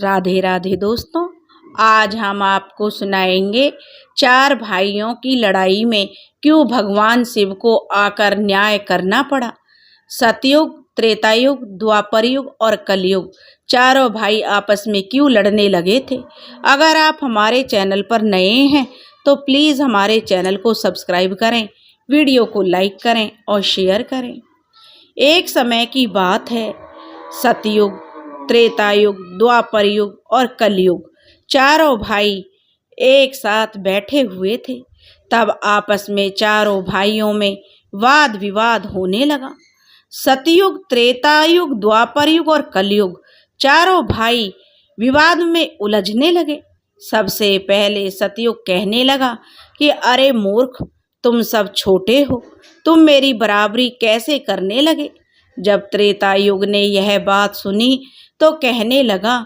राधे राधे दोस्तों, आज हम आपको सुनाएंगे 4 भाइयों की लड़ाई में क्यों भगवान शिव को आकर न्याय करना पड़ा। सतयुग, त्रेतायुग, द्वापर युग और कलयुग, चारों भाई आपस में क्यों लड़ने लगे थे। अगर आप हमारे चैनल पर नए हैं तो प्लीज़ हमारे चैनल को सब्सक्राइब करें, वीडियो को लाइक करें और शेयर करें। एक समय की बात है, सतयुग, त्रेतायुग, द्वापर युग और कलयुग, चारों भाई एक साथ बैठे हुए थे। तब आपस में चारों भाइयों में वाद विवाद होने लगा। सतयुग, त्रेतायुग, द्वापर युग और कलयुग, चारों भाई विवाद में उलझने लगे। सबसे पहले सतयुग कहने लगा कि अरे मूर्ख, तुम सब छोटे हो, तुम मेरी बराबरी कैसे करने लगे। जब त्रेता युग ने यह बात सुनी तो कहने लगा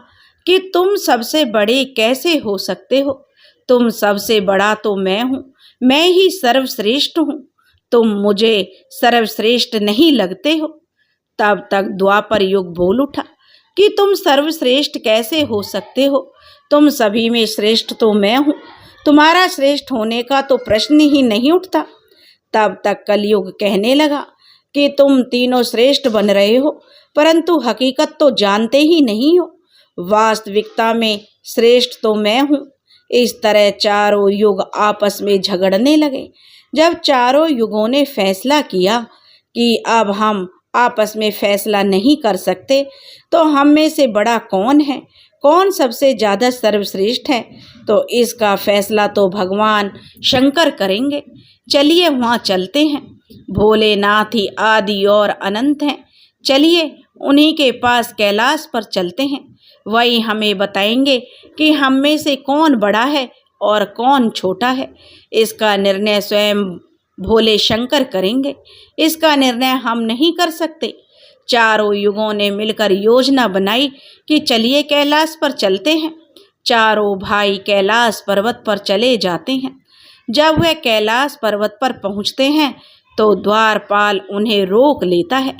कि तुम सबसे बड़े कैसे हो सकते हो। तुम सबसे बड़ा तो मैं हूँ, मैं ही सर्वश्रेष्ठ हूँ, तुम मुझे सर्वश्रेष्ठ नहीं लगते हो। तब तक द्वापर युग बोल उठा कि तुम सर्वश्रेष्ठ कैसे हो सकते हो, तुम सभी में श्रेष्ठ तो मैं हूँ, तुम्हारा श्रेष्ठ होने का तो प्रश्न ही नहीं उठता। तब तक कलयुग कहने लगा कि तुम तीनों श्रेष्ठ बन रहे हो, परंतु हकीकत तो जानते ही नहीं हो, वास्तविकता में श्रेष्ठ तो मैं हूँ। इस तरह चारों युग आपस में झगड़ने लगे। जब चारों युगों ने फैसला किया कि अब हम आपस में फैसला नहीं कर सकते, तो हम में से बड़ा कौन है, कौन सबसे ज़्यादा सर्वश्रेष्ठ है, तो इसका फैसला तो भगवान शंकर करेंगे। चलिए वहाँ चलते हैं। भोलेनाथ ही आदि और अनंत हैं। चलिए उन्हीं के पास कैलाश पर चलते हैं, वही हमें बताएंगे कि हम में से कौन बड़ा है और कौन छोटा है। इसका निर्णय स्वयं भोले शंकर करेंगे, इसका निर्णय हम नहीं कर सकते। चारों युगों ने मिलकर योजना बनाई कि चलिए कैलाश पर चलते हैं। चारों भाई कैलाश पर्वत पर चले जाते हैं। जब वह कैलाश पर्वत पर पहुंचते हैं तो द्वारपाल उन्हें रोक लेता है।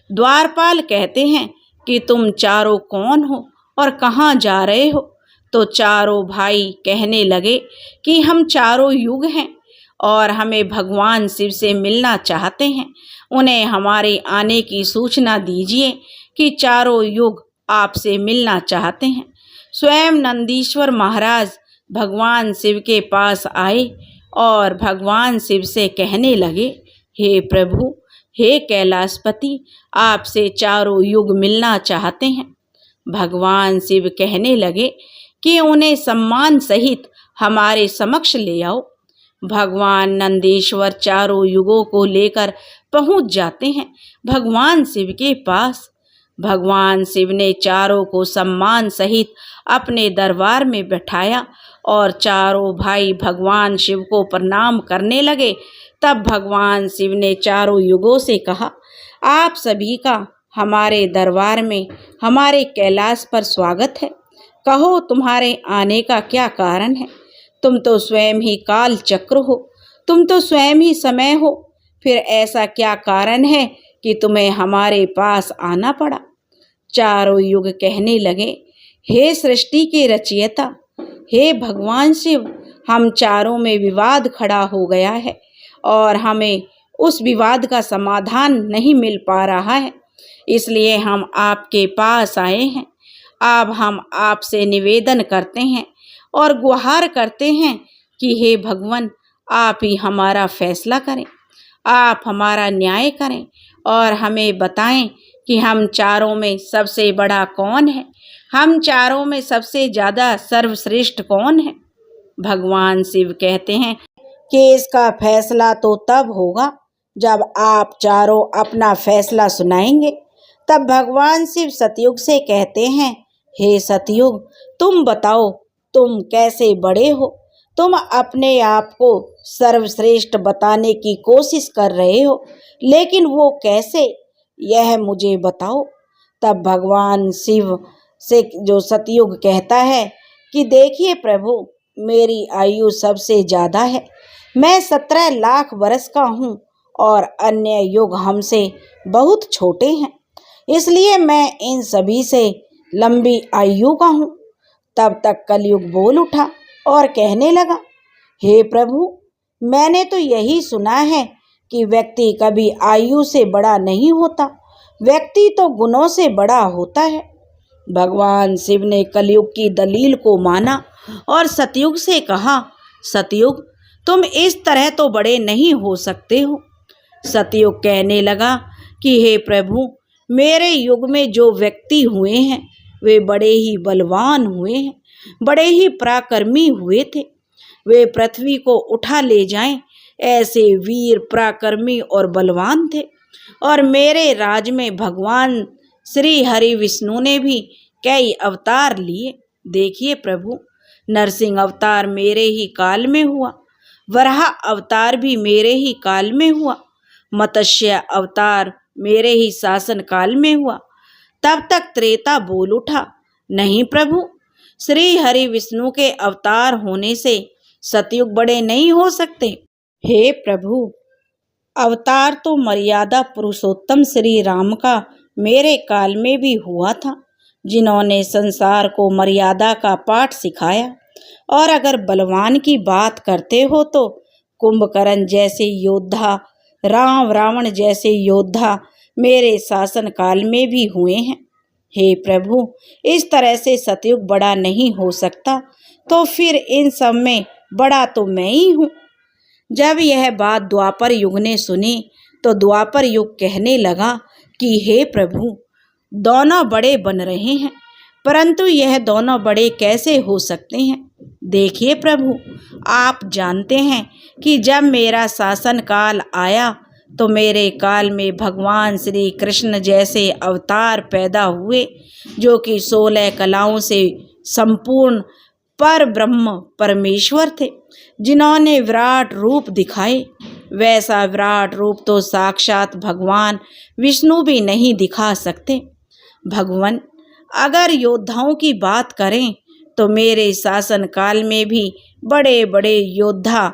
द्वारपाल कहते हैं कि तुम चारों कौन हो और कहाँ जा रहे हो। तो चारों भाई कहने लगे कि हम चारों युग हैं और हमें भगवान शिव से मिलना चाहते हैं। उन्हें हमारे आने की सूचना दीजिए कि चारों युग आपसे मिलना चाहते हैं। स्वयं नंदीश्वर महाराज भगवान शिव के पास आए और भगवान शिव से कहने लगे, हे प्रभु, हे कैलाशपति, आपसे चारों युग मिलना चाहते हैं। भगवान शिव कहने लगे कि उन्हें सम्मान सहित हमारे समक्ष ले आओ। भगवान नंदीश्वर चारों युगों को लेकर पहुंच जाते हैं भगवान शिव के पास। भगवान शिव ने चारों को सम्मान सहित अपने दरबार में बैठाया और चारों भाई भगवान शिव को प्रणाम करने लगे। तब भगवान शिव ने चारों युगों से कहा, आप सभी का हमारे दरबार में, हमारे कैलाश पर स्वागत है। कहो तुम्हारे आने का क्या कारण है। तुम तो स्वयं ही काल चक्र हो, तुम तो स्वयं ही समय हो, फिर ऐसा क्या कारण है कि तुम्हें हमारे पास आना पड़ा। चारों युग कहने लगे, हे सृष्टि के रचयिता, हे भगवान शिव, हम चारों में विवाद खड़ा हो गया है और हमें उस विवाद का समाधान नहीं मिल पा रहा है, इसलिए हम आपके पास आए हैं। अब हम आपसे निवेदन करते हैं और गुहार करते हैं कि हे भगवान, आप ही हमारा फैसला करें, आप हमारा न्याय करें और हमें बताएं कि हम चारों में सबसे बड़ा कौन है, हम चारों में सबसे ज़्यादा सर्वश्रेष्ठ कौन है। भगवान शिव कहते हैं कि इसका फैसला तो तब होगा जब आप चारों अपना फैसला सुनाएंगे। तब भगवान शिव सतयुग से कहते हैं, हे सतयुग, तुम बताओ, तुम कैसे बड़े हो। तुम अपने आप को सर्वश्रेष्ठ बताने की कोशिश कर रहे हो, लेकिन वो कैसे, यह मुझे बताओ। तब भगवान शिव से जो सतयुग कहता है कि देखिए प्रभु, मेरी आयु सबसे ज़्यादा है, मैं 17 लाख वर्ष का हूँ और अन्य युग हमसे बहुत छोटे हैं, इसलिए मैं इन सभी से लंबी आयु का हूँ। तब तक कलयुग बोल उठा और कहने लगा, हे प्रभु, मैंने तो यही सुना है कि व्यक्ति कभी आयु से बड़ा नहीं होता, व्यक्ति तो गुणों से बड़ा होता है। भगवान शिव ने कलयुग की दलील को माना और सतयुग से कहा, सतयुग, तुम इस तरह तो बड़े नहीं हो सकते हो। सतयुग कहने लगा कि हे प्रभु, मेरे युग में जो व्यक्ति हुए हैं वे बड़े ही बलवान हुए हैं, बड़े ही पराक्रमी हुए थे। वे पृथ्वी को उठा ले जाएं ऐसे वीर, पराक्रमी और बलवान थे। और मेरे राज में भगवान श्री हरि विष्णु ने भी कई अवतार लिए। देखिए प्रभु, नरसिंह अवतार मेरे ही काल में हुआ, वराह अवतार भी मेरे ही काल में हुआ, मत्स्य अवतार मेरे ही शासन काल में हुआ। तब तक त्रेता बोल उठा, नहीं प्रभु, श्री हरि विष्णु के अवतार होने से सतयुग बड़े नहीं हो सकते। हे प्रभु, अवतार तो मर्यादा पुरुषोत्तम श्री राम का मेरे काल में भी हुआ था, जिन्होंने संसार को मर्यादा का पाठ सिखाया। और अगर बलवान की बात करते हो तो कुंभकर्ण जैसे योद्धा, राम रावण जैसे योद्धा मेरे शासन काल में भी हुए हैं। हे प्रभु, इस तरह से सतयुग बड़ा नहीं हो सकता, तो फिर इन सब में बड़ा तो मैं ही हूँ। जब यह बात द्वापर युग ने सुनी तो द्वापर युग कहने लगा कि हे प्रभु, दोनों बड़े बन रहे हैं, परंतु यह दोनों बड़े कैसे हो सकते हैं। देखिए प्रभु, आप जानते हैं कि जब मेरा शासन काल आया तो मेरे काल में भगवान श्री कृष्ण जैसे अवतार पैदा हुए, जो कि 16 कलाओं से संपूर्ण पर ब्रह्म परमेश्वर थे, जिन्होंने विराट रूप दिखाए। वैसा विराट रूप तो साक्षात भगवान विष्णु भी नहीं दिखा सकते। भगवान, अगर योद्धाओं की बात करें तो मेरे शासन काल में भी बड़े बड़े योद्धा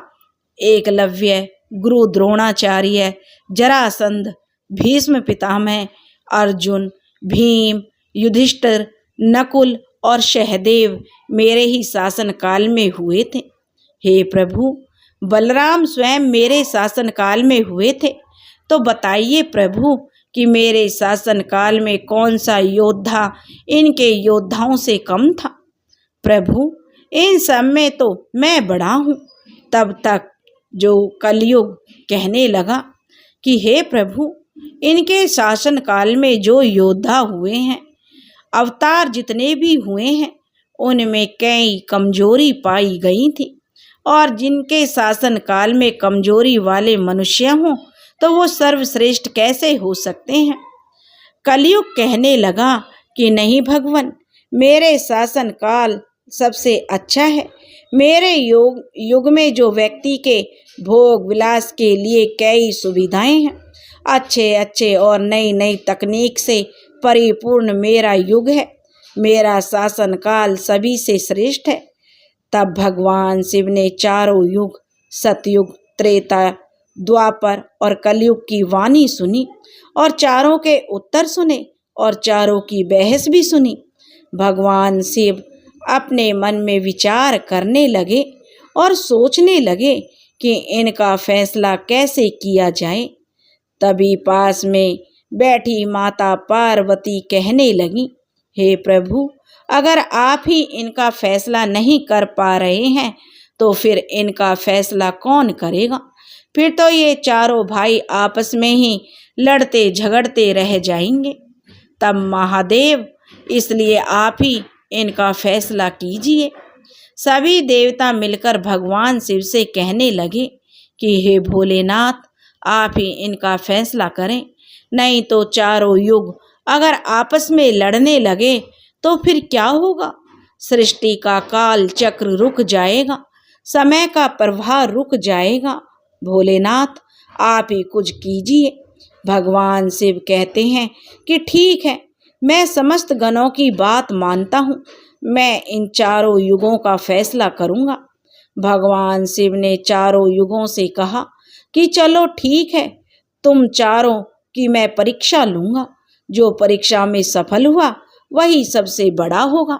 एकलव्य, गुरु द्रोणाचार्य, जरासंध, भीष्म पितामह, अर्जुन, भीम, युधिष्ठिर, नकुल और सहदेव मेरे ही शासन काल में हुए थे। हे प्रभु, बलराम स्वयं मेरे शासन काल में हुए थे। तो बताइए प्रभु कि मेरे शासन काल में कौन सा योद्धा इनके योद्धाओं से कम था। प्रभु, इन सब में तो मैं बड़ा हूँ। तब तक जो कलयुग कहने लगा कि हे प्रभु, इनके शासन काल में जो योद्धा हुए हैं, अवतार जितने भी हुए हैं, उनमें कई कमजोरी पाई गई थी। और जिनके शासन काल में कमजोरी वाले मनुष्य हों तो वो सर्वश्रेष्ठ कैसे हो सकते हैं। कलयुग कहने लगा कि नहीं भगवान, मेरे शासन काल सबसे अच्छा है। मेरे युग में जो व्यक्ति के भोग विलास के लिए कई सुविधाएं हैं, अच्छे अच्छे और नई नई तकनीक से परिपूर्ण मेरा युग है। मेरा शासन काल सभी से श्रेष्ठ है। तब भगवान शिव ने चारों युग, सतयुग, त्रेता, द्वापर और कलयुग की वाणी सुनी और चारों के उत्तर सुने और चारों की बहस भी सुनी। भगवान शिव अपने मन में विचार करने लगे और सोचने लगे कि इनका फैसला कैसे किया जाए। तभी पास में बैठी माता पार्वती कहने लगी, हे प्रभु, अगर आप ही इनका फैसला नहीं कर पा रहे हैं तो फिर इनका फैसला कौन करेगा। फिर तो ये चारों भाई आपस में ही लड़ते झगड़ते रह जाएंगे। तब महादेव, इसलिए आप ही इनका फैसला कीजिए। सभी देवता मिलकर भगवान शिव से कहने लगे कि हे भोलेनाथ, आप ही इनका फैसला करें, नहीं तो चारों युग अगर आपस में लड़ने लगे तो फिर क्या होगा। सृष्टि का काल चक्र रुक जाएगा, समय का प्रवाह रुक जाएगा। भोलेनाथ, आप ही कुछ कीजिए। भगवान शिव कहते हैं कि ठीक है, मैं समस्त गणों की बात मानता हूँ, मैं इन चारों युगों का फैसला करूँगा। भगवान शिव ने चारों युगों से कहा कि चलो ठीक है, तुम चारों की मैं परीक्षा लूँगा। जो परीक्षा में सफल हुआ वही सबसे बड़ा होगा।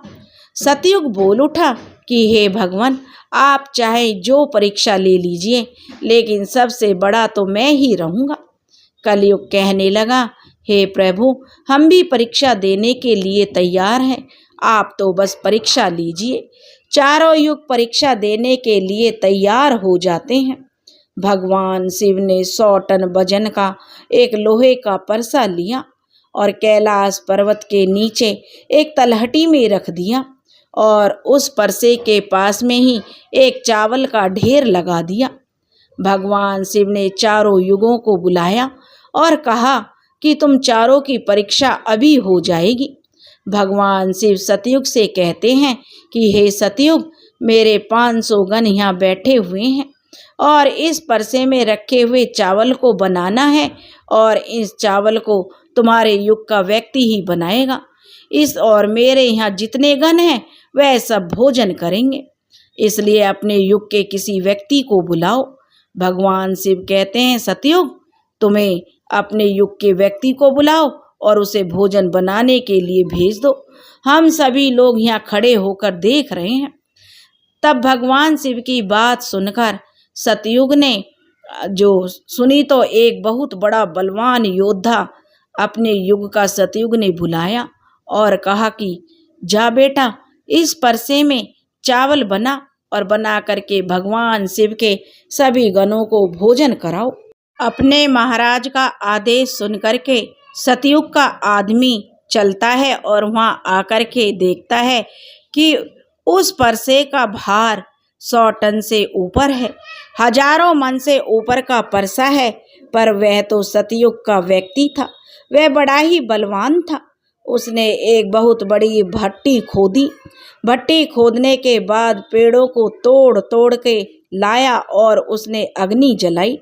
सतयुग बोल उठा कि हे भगवान, आप चाहे जो परीक्षा ले लीजिए, लेकिन सबसे बड़ा तो मैं ही रहूँगा। कलयुग कहने लगा, हे प्रभु, हम भी परीक्षा देने के लिए तैयार हैं, आप तो बस परीक्षा लीजिए। चारों युग परीक्षा देने के लिए तैयार हो जाते हैं। भगवान शिव ने 100 टन वजन का एक लोहे का परसा लिया और कैलाश पर्वत के नीचे एक तलहटी में रख दिया और उस परसे के पास में ही एक चावल का ढेर लगा दिया। भगवान शिव ने चारों युगों को बुलाया और कहा कि तुम चारों की परीक्षा अभी हो जाएगी। भगवान शिव सतयुग से कहते हैं कि हे सतयुग, मेरे 500 गण यहाँ बैठे हुए हैं और इस परसे में रखे हुए चावल को बनाना है और इस चावल को तुम्हारे युग का व्यक्ति ही बनाएगा। इस और मेरे यहाँ जितने गण हैं वह सब भोजन करेंगे, इसलिए अपने युग के किसी व्यक्ति को बुलाओ। भगवान शिव कहते हैं, सतयुग, तुम्हें अपने युग के व्यक्ति को बुलाओ और उसे भोजन बनाने के लिए भेज दो। हम सभी लोग यहाँ खड़े होकर देख रहे हैं। तब भगवान शिव की बात सुनकर सतयुग ने जो सुनी तो एक बहुत बड़ा बलवान योद्धा अपने युग का सतयुग ने बुलाया और कहा कि जा बेटा, इस परसे में चावल बना और बना करके भगवान शिव के सभी गणों को भोजन कराओ। अपने महाराज का आदेश सुनकर के सतयुग का आदमी चलता है और वहाँ आकर के देखता है कि उस परसे का भार 100 टन से ऊपर है, हजारों मन से ऊपर का परसा है। पर वह तो सतयुग का व्यक्ति था, वह बड़ा ही बलवान था। उसने एक बहुत बड़ी भट्टी खोदी। भट्टी खोदने के बाद पेड़ों को तोड़ तोड़ के लाया और उसने अग्नि जलाई।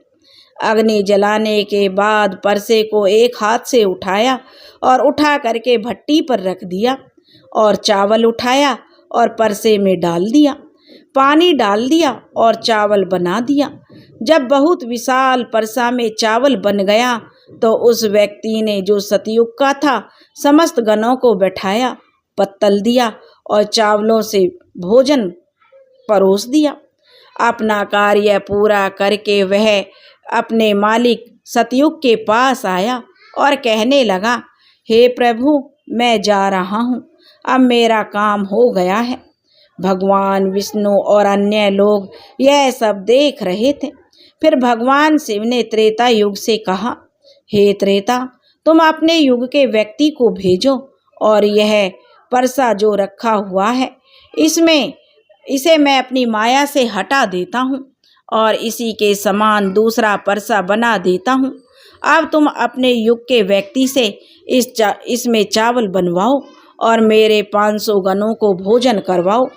अग्नि जलाने के बाद परसे को एक हाथ से उठाया और उठा करके भट्टी पर रख दिया और चावल उठाया और परसे में डाल दिया, पानी डाल दिया और चावल बना दिया। जब बहुत विशाल परसा में चावल बन गया तो उस व्यक्ति ने, जो सतयुग का था, समस्त गणों को बैठाया, पत्तल दिया और चावलों से भोजन परोस दिया। अपना कार्य पूरा करके वह अपने मालिक सतयुग के पास आया और कहने लगा, हे प्रभु, मैं जा रहा हूँ, अब मेरा काम हो गया है। भगवान विष्णु और अन्य लोग यह सब देख रहे थे। फिर भगवान शिव ने त्रेता युग से कहा, हे त्रेता, तुम अपने युग के व्यक्ति को भेजो और यह परसा जो रखा हुआ है इसे मैं अपनी माया से हटा देता हूँ और इसी के समान दूसरा परसा बना देता हूँ। अब तुम अपने युग के व्यक्ति से इसमें चावल बनवाओ और मेरे 500 गणों को भोजन करवाओ।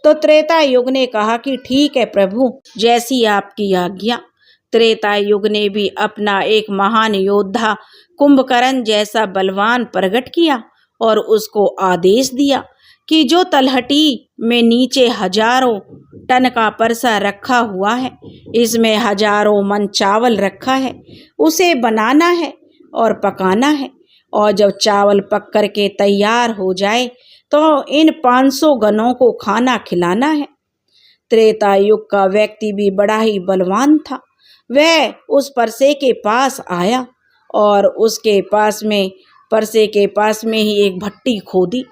तो त्रेता युग ने कहा कि ठीक है प्रभु, जैसी आपकी आज्ञा। त्रेता युग ने भी अपना एक महान योद्धा कुंभकर्ण जैसा बलवान प्रकट किया और उसको आदेश दिया कि जो तलहटी में नीचे हजारों टन का परसा रखा हुआ है, इसमें हजारों मन चावल रखा है, उसे बनाना है और पकाना है और जब चावल पक कर के तैयार हो जाए तो इन 500 गणों को खाना खिलाना है। त्रेता युग का व्यक्ति भी बड़ा ही बलवान था। वह उस परसे के पास आया और उसके परसे के पास में ही एक भट्टी खोदी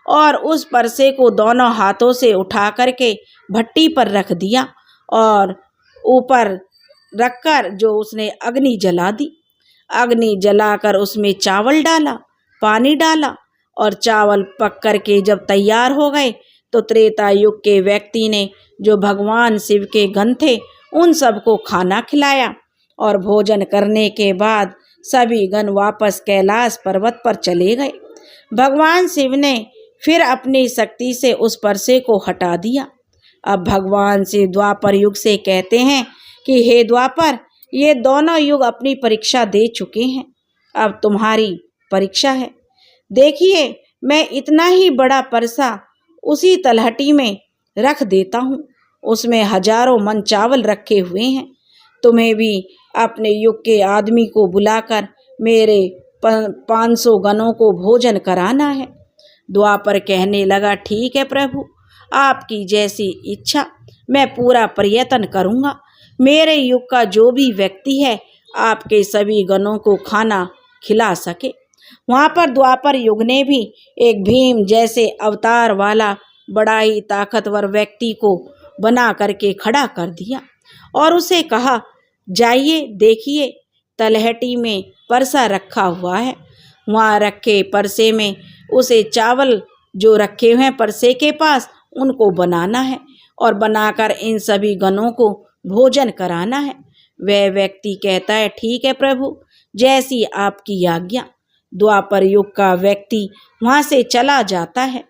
और उस परसे को दोनों हाथों से उठा करके भट्टी पर रख दिया और ऊपर रखकर जो उसने अग्नि जला दी। अग्नि जलाकर उसमें चावल डाला, पानी डाला और चावल पक करके जब तैयार हो गए तो त्रेता युग के व्यक्ति ने, जो भगवान शिव के गण थे, उन सबको खाना खिलाया और भोजन करने के बाद सभी गण वापस कैलाश पर्वत पर चले गए। भगवान शिव ने फिर अपनी शक्ति से उस परसे को हटा दिया। अब भगवान शिव द्वापर युग से कहते हैं कि हे द्वापर, ये दोनों युग अपनी परीक्षा दे चुके हैं, अब तुम्हारी परीक्षा है। देखिए, मैं इतना ही बड़ा परसा उसी तलहटी में रख देता हूँ, उसमें हजारों मन चावल रखे हुए हैं। तुम्हें भी अपने युग के आदमी को बुलाकर मेरे 500 गणों को भोजन कराना है। द्वापर कहने लगा, ठीक है प्रभु, आपकी जैसी इच्छा, मैं पूरा प्रयत्न करूँगा। मेरे युग का जो भी व्यक्ति है आपके सभी गणों को खाना खिला सके। वहाँ पर द्वापर युग ने भी एक भीम जैसे अवतार वाला बड़ा ही ताकतवर व्यक्ति को बना करके खड़ा कर दिया और उसे कहा, जाइए देखिए, तलहटी में परसा रखा हुआ है, वहाँ रखे परसे में उसे चावल जो रखे हुए हैं परसे के पास उनको बनाना है और बनाकर इन सभी गणों को भोजन कराना है। वह व्यक्ति कहता है, ठीक है प्रभु, जैसी आपकी आज्ञा। द्वापर युग का व्यक्ति वहाँ से चला जाता है।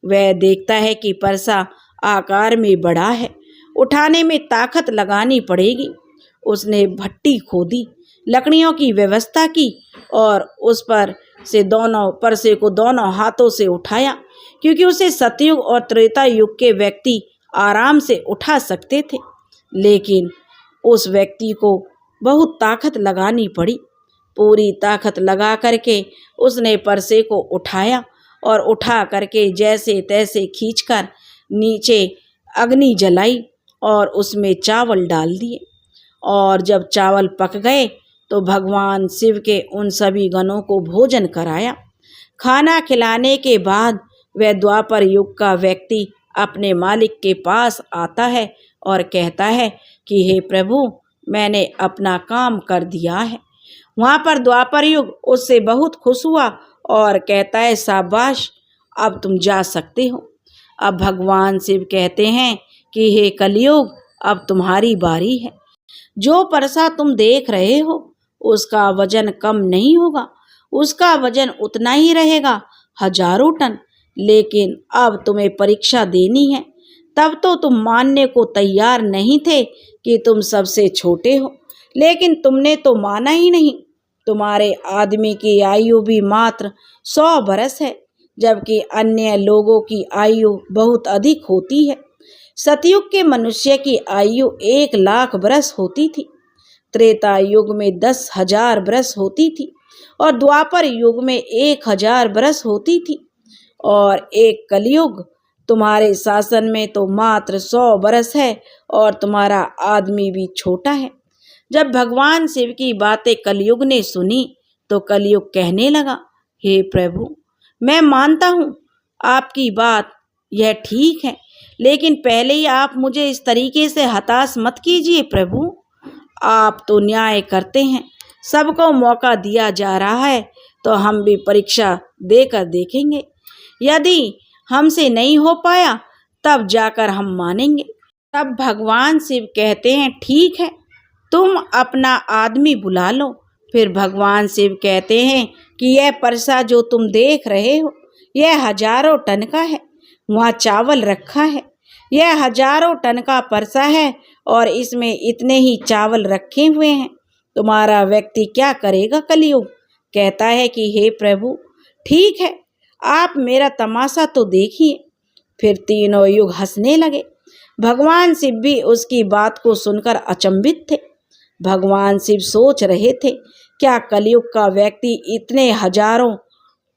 वह देखता है कि परसा आकार में बड़ा है, उठाने में ताकत लगानी पड़ेगी। उसने भट्टी खोदी, लकड़ियों की व्यवस्था की और उस पर से दोनों परसे को दोनों हाथों से उठाया, क्योंकि उसे सतयुग और त्रेता युग के व्यक्ति आराम से उठा सकते थे, लेकिन उस व्यक्ति को बहुत ताकत लगानी पड़ी। पूरी ताकत लगा करके उसने परसे को उठाया और उठा करके जैसे तैसे खींचकर नीचे अग्नि जलाई और उसमें चावल डाल दिए। और जब चावल पक गए तो भगवान शिव के उन सभी गणों को भोजन कराया। खाना खिलाने के बाद वह द्वापर युग का व्यक्ति अपने मालिक के पास आता है और कहता है कि हे प्रभु, मैंने अपना काम कर दिया है। वहाँ पर द्वापर युग उससे बहुत खुश हुआ और कहता है, शाबाश, अब तुम जा सकते हो। अब भगवान शिव कहते हैं कि हे कलयुग, अब तुम्हारी बारी है। जो परसा तुम देख रहे हो उसका वजन कम नहीं होगा, उसका वजन उतना ही रहेगा, 1000 टन। लेकिन अब तुम्हें परीक्षा देनी है। तब तो तुम मानने को तैयार नहीं थे कि तुम सबसे छोटे हो, लेकिन तुमने तो माना ही नहीं। तुम्हारे आदमी की आयु भी मात्र 100 बरस है, जबकि अन्य लोगों की आयु बहुत अधिक होती है। सतयुग के मनुष्य की आयु 1,00,000 बरस होती थी, त्रेता युग में 10,000 बरस होती थी और द्वापर युग में 1,000 बरस होती थी, और एक कलयुग तुम्हारे शासन में तो मात्र 100 बरस है और तुम्हारा आदमी भी छोटा है। जब भगवान शिव की बातें कलयुग ने सुनी तो कलयुग कहने लगा, हे प्रभु, मैं मानता हूँ आपकी बात, यह ठीक है, लेकिन पहले ही आप मुझे इस तरीके से हताश मत कीजिए प्रभु। आप तो न्याय करते हैं, सबको मौका दिया जा रहा है, तो हम भी परीक्षा देकर देखेंगे। यदि हमसे नहीं हो पाया तब जाकर हम मानेंगे। तब भगवान शिव कहते हैं, ठीक है, तुम अपना आदमी बुला लो। फिर भगवान शिव कहते हैं कि यह परसा जो तुम देख रहे हो यह 1000 टन का है, वहाँ चावल रखा है। यह 1000 टन का परसा है और इसमें इतने ही चावल रखे हुए हैं। तुम्हारा व्यक्ति क्या करेगा? कलयुग कहता है कि हे प्रभु, ठीक है, आप मेरा तमाशा तो देखिए। फिर तीनों युग हंसने लगे। भगवान शिव भी उसकी बात को सुनकर अचंभित थे। भगवान शिव सोच रहे थे, क्या कलयुग का व्यक्ति इतने 1000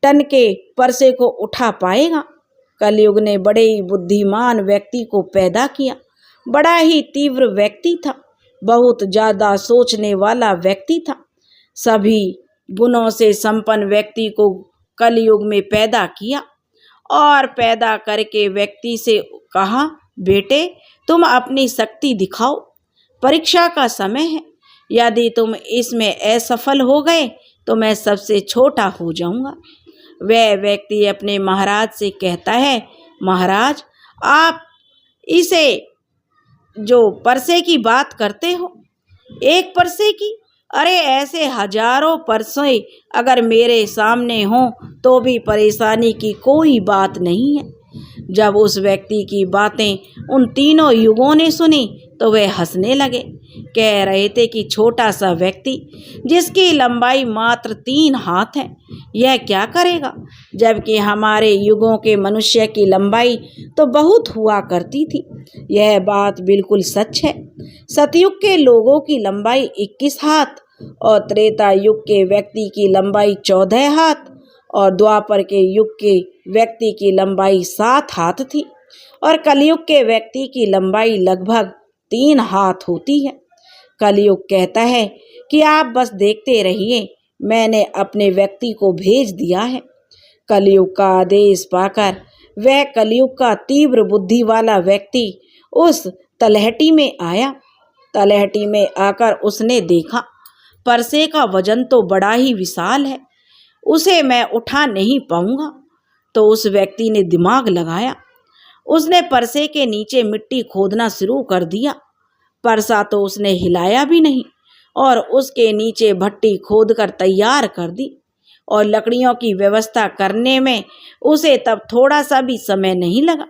टन के परसे को उठा पाएगा? कलयुग ने बड़े ही बुद्धिमान व्यक्ति को पैदा किया। बड़ा ही तीव्र व्यक्ति था, बहुत ज़्यादा सोचने वाला व्यक्ति था। सभी गुणों से संपन्न व्यक्ति को कलयुग में पैदा किया और पैदा करके व्यक्ति से कहा, बेटे, तुम अपनी शक्ति दिखाओ, परीक्षा का समय है। यदि तुम इसमें असफल हो गए तो मैं सबसे छोटा हो जाऊंगा। वह व्यक्ति अपने महाराज से कहता है, महाराज, आप इसे जो परसे की बात करते हो, एक परसे की, अरे ऐसे 1000 परसे अगर मेरे सामने हों तो भी परेशानी की कोई बात नहीं है। जब उस व्यक्ति की बातें उन तीनों युगों ने सुनी तो वे हंसने लगे। कह रहे थे कि छोटा सा व्यक्ति जिसकी लंबाई मात्र 3 हाथ है, यह क्या करेगा? जबकि हमारे युगों के मनुष्य की लंबाई तो बहुत हुआ करती थी। यह बात बिल्कुल सच है। सतयुग के लोगों की लंबाई 21 हाथ और त्रेता युग के व्यक्ति की लंबाई 14 हाथ और द्वापर के युग के व्यक्ति की लंबाई 7 हाथ थी और कलयुग के व्यक्ति की लंबाई लगभग 3 हाथ होती है। कलयुग कहता है कि आप बस देखते रहिए, मैंने अपने व्यक्ति को भेज दिया है। कलयुग का आदेश पाकर वह कलयुग का तीव्र बुद्धि वाला व्यक्ति उस तलहटी में आया। तलहटी में आकर उसने देखा परसे का वजन तो बड़ा ही विशाल है, उसे मैं उठा नहीं पाऊंगा। तो उस व्यक्ति ने दिमाग लगाया, उसने परसे के नीचे मिट्टी खोदना शुरू कर दिया। परसा तो उसने हिलाया भी नहीं और उसके नीचे भट्टी खोदकर तैयार कर दी। और लकड़ियों की व्यवस्था करने में उसे तब थोड़ा सा भी समय नहीं लगा,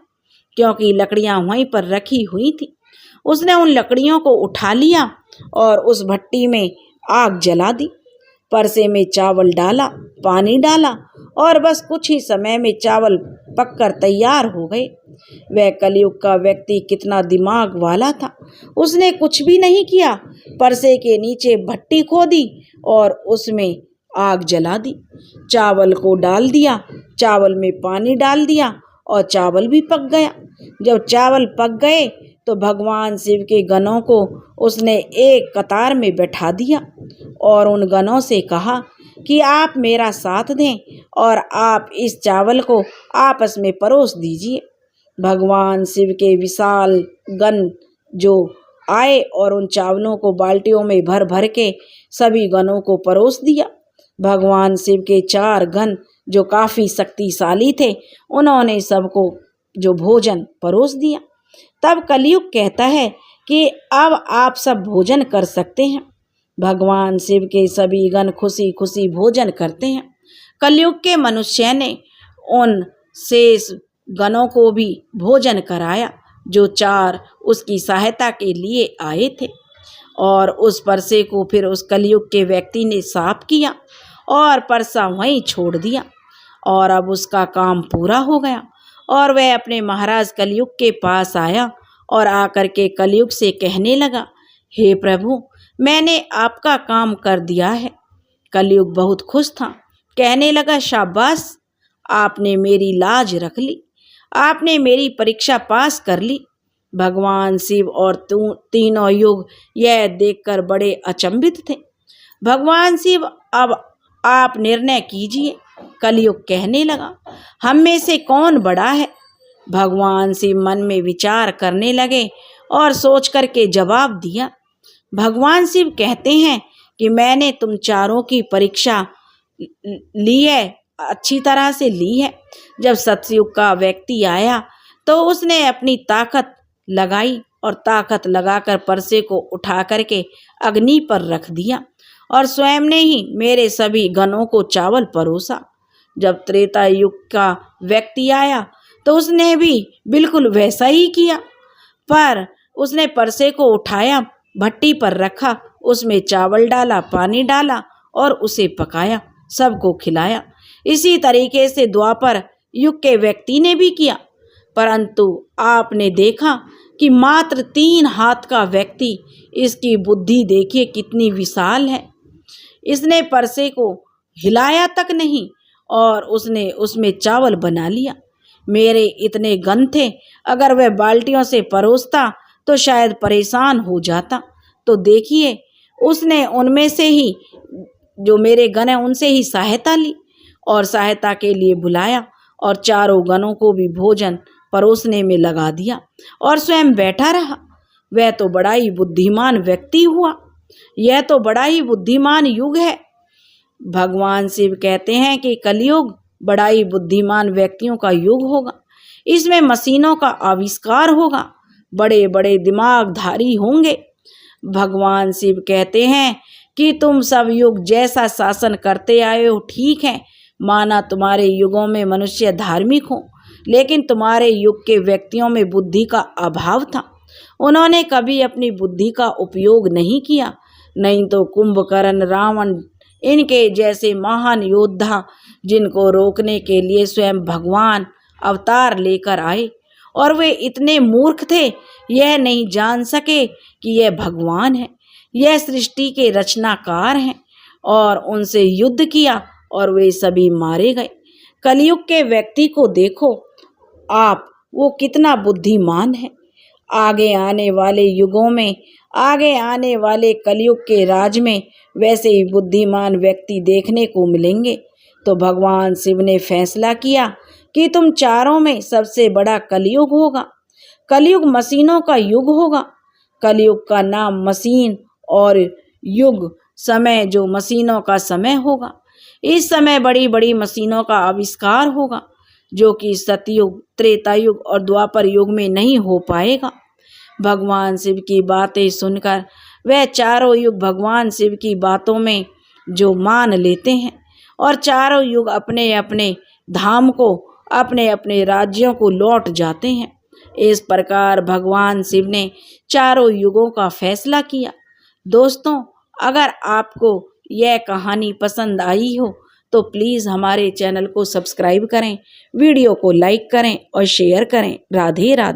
क्योंकि लकड़ियां वहीं पर रखी हुई थी। उसने उन लकड़ियों को उठा लिया और उस भट्टी में आग जला दी। परसे में चावल डाला, पानी डाला और बस कुछ ही समय में चावल पककर तैयार हो गए। वह कलयुग का व्यक्ति कितना दिमाग वाला था, उसने कुछ भी नहीं किया, परसे के नीचे भट्टी खोदी और उसमें आग जला दी। चावल को डाल दिया, चावल में पानी डाल दिया और चावल भी पक गया। जब चावल पक गए तो भगवान शिव के गणों को उसने एक कतार में बैठा दिया और उन गणों से कहा कि आप मेरा साथ दें और आप इस चावल को आपस में परोस दीजिए। भगवान शिव के विशाल गण जो आए और उन चावलों को बाल्टियों में भर भर के सभी गणों को परोस दिया। भगवान शिव के 4 गण जो काफ़ी शक्तिशाली थे, उन्होंने सबको जो भोजन परोस दिया। तब कलयुग कहता है कि अब आप सब भोजन कर सकते हैं। भगवान शिव के सभी गण खुशी खुशी भोजन करते हैं। कलयुग के मनुष्य ने उन शेष गणों को भी भोजन कराया जो 4 उसकी सहायता के लिए आए थे। और उस परसे को फिर उस कलयुग के व्यक्ति ने साफ किया और परसा वहीं छोड़ दिया। और अब उसका काम पूरा हो गया और वह अपने महाराज कलयुग के पास आया और आकर के कलयुग से कहने लगा, हे प्रभु, मैंने आपका काम कर दिया है। कलयुग बहुत खुश था, कहने लगा, शाबाश, आपने मेरी लाज रख ली, आपने मेरी परीक्षा पास कर ली। भगवान शिव और तीनों युग यह देखकर बड़े अचंभित थे। भगवान शिव, अब आप निर्णय कीजिए। कलयुग कहने लगा, हम में से कौन बड़ा है? भगवान शिव मन में विचार करने लगे और सोच करके जवाब दिया। भगवान शिव कहते हैं कि मैंने तुम चारों की परीक्षा ली है, अच्छी तरह से ली है। जब सतयुग का व्यक्ति आया तो उसने अपनी ताकत लगाई और ताकत लगाकर परसे को उठा करके अग्नि पर रख दिया और स्वयं ने ही मेरे सभी गणों को चावल परोसा। जब त्रेता युग का व्यक्ति आया तो उसने भी बिल्कुल वैसा ही किया, पर उसने परसे को उठाया, भट्टी पर रखा, उसमें चावल डाला, पानी डाला और उसे पकाया, सबको खिलाया। इसी तरीके से द्वापर युग के व्यक्ति ने भी किया। परंतु आपने देखा कि मात्र 3 हाथ का व्यक्ति, इसकी बुद्धि देखिए कितनी विशाल है। इसने परसे को हिलाया तक नहीं और उसने उसमें चावल बना लिया। मेरे इतने गण थे, अगर वह बाल्टियों से परोसता तो शायद परेशान हो जाता। तो देखिए, उसने उनमें से ही जो मेरे गण हैं उनसे ही सहायता ली और सहायता के लिए बुलाया और चारों गणों को भी भोजन परोसने में लगा दिया और स्वयं बैठा रहा। वह तो बड़ा ही बुद्धिमान व्यक्ति हुआ। यह तो बड़ा ही बुद्धिमान युग है। भगवान शिव कहते हैं कि कलयुग बड़ा ही बुद्धिमान व्यक्तियों का युग होगा। इसमें मशीनों का आविष्कार होगा, बड़े बड़े दिमागधारी होंगे। भगवान शिव कहते हैं कि तुम सब युग जैसा शासन करते आए हो ठीक है, माना तुम्हारे युगों में मनुष्य धार्मिक हो, लेकिन तुम्हारे युग के व्यक्तियों में बुद्धि का अभाव था। उन्होंने कभी अपनी बुद्धि का उपयोग नहीं किया। नहीं तो कुंभकर्ण, रावण, इनके जैसे महान योद्धा जिनको रोकने के लिए स्वयं भगवान अवतार लेकर आए, और वे इतने मूर्ख थे, यह नहीं जान सके कि यह भगवान है, यह सृष्टि के रचनाकार हैं, और उनसे युद्ध किया और वे सभी मारे गए। कलयुग के व्यक्ति को देखो आप, वो कितना बुद्धिमान है। आगे आने वाले युगों में, आगे आने वाले कलयुग के राज में वैसे ही बुद्धिमान व्यक्ति देखने को मिलेंगे। तो भगवान शिव ने फैसला किया कि तुम चारों में सबसे बड़ा कलयुग होगा। कलयुग मशीनों का युग होगा। कलयुग का नाम मशीन और युग समय, जो मशीनों का समय होगा। इस समय बड़ी बड़ी मशीनों का आविष्कार होगा जो कि सतयुग, त्रेता युग और द्वापर युग में नहीं हो पाएगा। भगवान शिव की बातें सुनकर वह चारों युग भगवान शिव की बातों में जो मान लेते हैं और चारों युग अपने अपने धाम को, अपने अपने राज्यों को लौट जाते हैं। इस प्रकार भगवान शिव ने चारों युगों का फैसला किया। दोस्तों, अगर आपको यह कहानी पसंद आई हो तो प्लीज़ हमारे चैनल को सब्सक्राइब करें, वीडियो को लाइक करें और शेयर करें। राधे राधे।